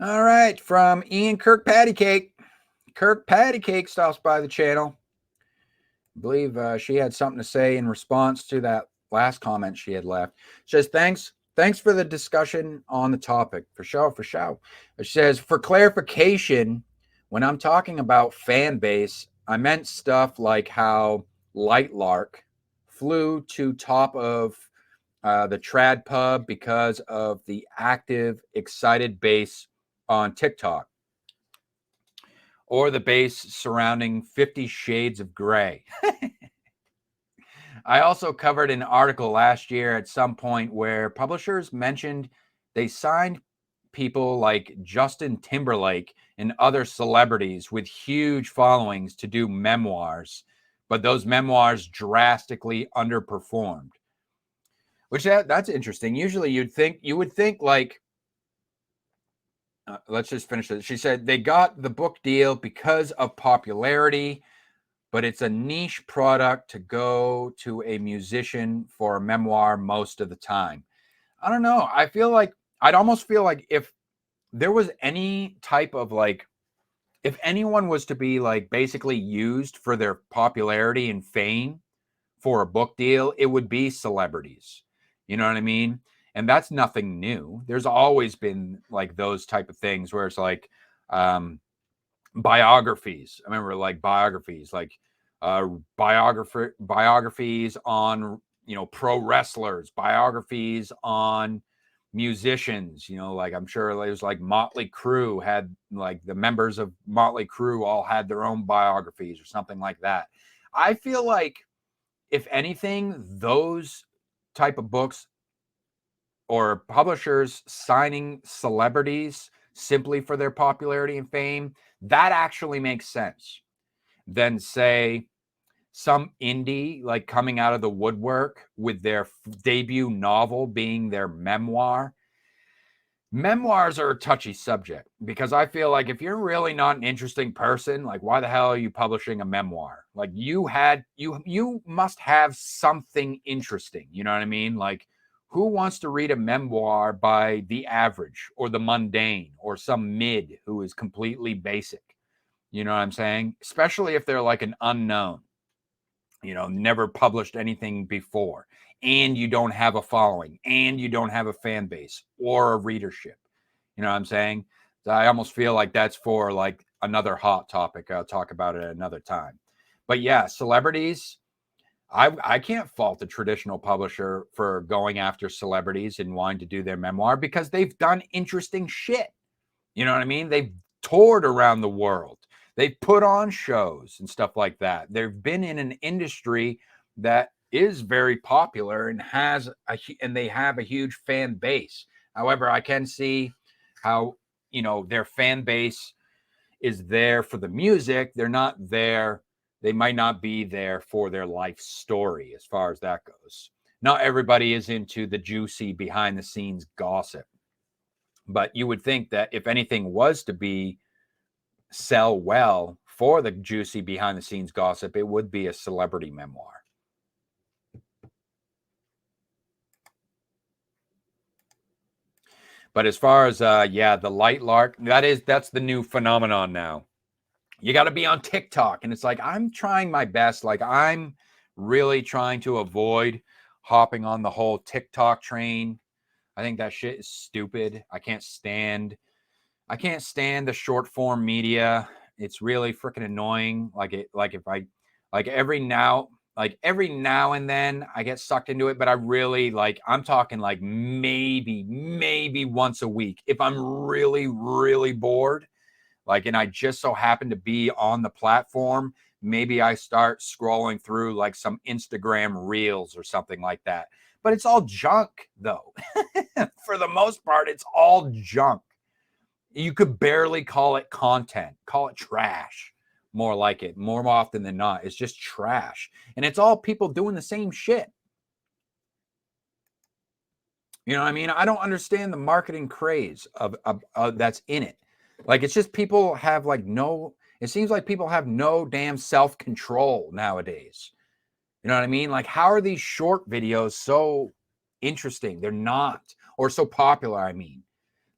All right, from Ian Kirk Patty Cake. Kirk Patty Cake stops by the channel. I believe she had something to say in response to that last comment she had left. She says, thanks for the discussion on the topic. For sure, for sure. She says, for clarification, when I'm talking about fan base, I meant stuff like how Light Lark flew to top of the Trad Pub because of the active, excited base on TikTok, or the base surrounding 50 Shades of Grey. I also covered an article last year at some point where publishers mentioned they signed people like Justin Timberlake and other celebrities with huge followings to do memoirs, but those memoirs drastically underperformed. Which that's interesting. Usually you would think like let's just finish it. She said they got the book deal because of popularity, but it's a niche product to go to a musician for a memoir most of the time. I don't know. I'd almost feel like if there was any type of like, if anyone was to be like basically used for their popularity and fame for a book deal, it would be celebrities. You know what I mean? And that's nothing new. There's always been like those type of things where it's like, biographies. I remember like biographies, like biographies on pro wrestlers, biographies on musicians. Like I'm sure it was like Motley Crue had like the members of Motley Crue all had their own biographies or something like that. I feel like if anything, those type of books or publishers signing celebrities simply for their popularity and fame, that actually makes sense than say some indie like coming out of the woodwork with their debut novel being their memoir. Memoirs are a touchy subject because I feel like if you're really not an interesting person, like why the hell are you publishing a memoir? Like you must have something interesting, you know what I mean? Like who wants to read a memoir by the average or the mundane or some mid who is completely basic? You know what I'm saying? Especially if they're like an unknown, never published anything before, and you don't have a following, and you don't have a fan base or a readership. You know what I'm saying? So I almost feel like that's for like another hot topic. I'll talk about it at another time. But yeah, celebrities, I can't fault the traditional publisher for going after celebrities and wanting to do their memoir because they've done interesting shit. You know what I mean? They've toured around the world. They've put on shows and stuff like that. They've been in an industry that is very popular and they have a huge fan base. However, I can see how, their fan base is there for the music. They're not there. They might not be there for their life story as far as that goes. Not everybody is into the juicy behind the scenes gossip. But you would think that if anything was to be sell well for the juicy behind the scenes gossip, it would be a celebrity memoir. But as far as the light lark, that's the new phenomenon now. You got to be on TikTok, and it's like I'm trying my best. Like I'm really trying to avoid hopping on the whole TikTok train. I think that shit is stupid. I can't stand the short form media. It's really freaking annoying. Like every now and then I get sucked into it, but I really I'm talking like maybe once a week. If I'm really, really bored, and I just so happen to be on the platform, maybe I start scrolling through like some Instagram reels or something like that. But it's all junk though. For the most part, it's all junk. You could barely call it content. Call it trash. More like it. More often than not, it's just trash. And it's all people doing the same shit. You know what I mean? I don't understand the marketing craze of that's in it. Like it's just people have it seems like people have no damn self-control nowadays. You know what I mean? Like how are these short videos so interesting? They're not, or so popular, I mean.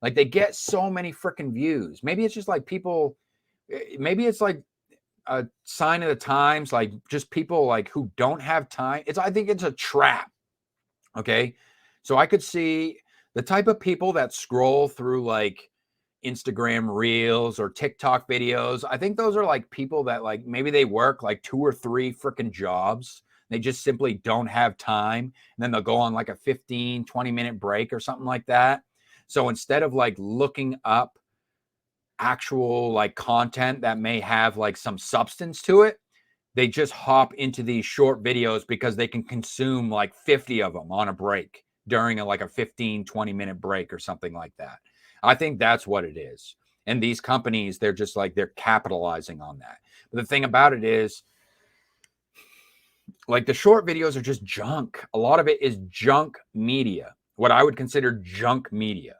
Like they get so many freaking views. Maybe it's just like people, maybe it's like a sign of the times, like just people like who don't have time. I think it's a trap. Okay. So I could see the type of people that scroll through like Instagram reels or TikTok videos. I think those are like people that like maybe they work like 2 or 3 freaking jobs. They just simply don't have time. And then they'll go on like a 15, 20-minute break or something like that. So instead of like looking up actual like content that may have like some substance to it, they just hop into these short videos because they can consume like 50 of them on a break during like a 15, 20-minute break or something like that. I think that's what it is. And these companies, they're just like, they're capitalizing on that. But the thing about it is, like, the short videos are just junk. A lot of it is junk media, what I would consider junk media.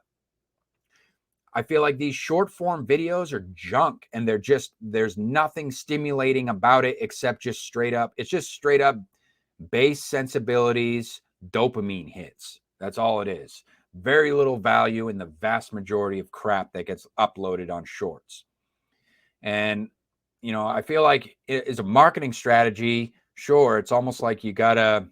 I feel like these short form videos are junk, and there's nothing stimulating about it except just straight up, it's just straight up base sensibilities, dopamine hits. That's all it is. Very little value in the vast majority of crap that gets uploaded on shorts. And, I feel like it is a marketing strategy. Sure, it's almost like you got to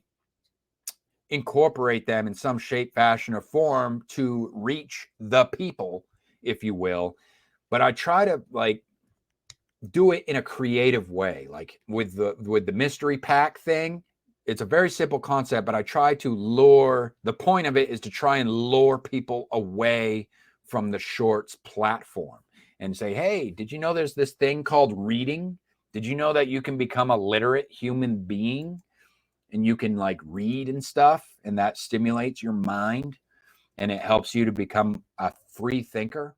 incorporate them in some shape, fashion, or form to reach the people, if you will. But I try to like do it in a creative way, like with the mystery pack thing. It's a very simple concept, but I try to lure, the point of it is to try and lure people away from the shorts platform and say, hey, did you know there's this thing called reading? Did you know that you can become a literate human being and you can like read and stuff, and that stimulates your mind and it helps you to become a free thinker?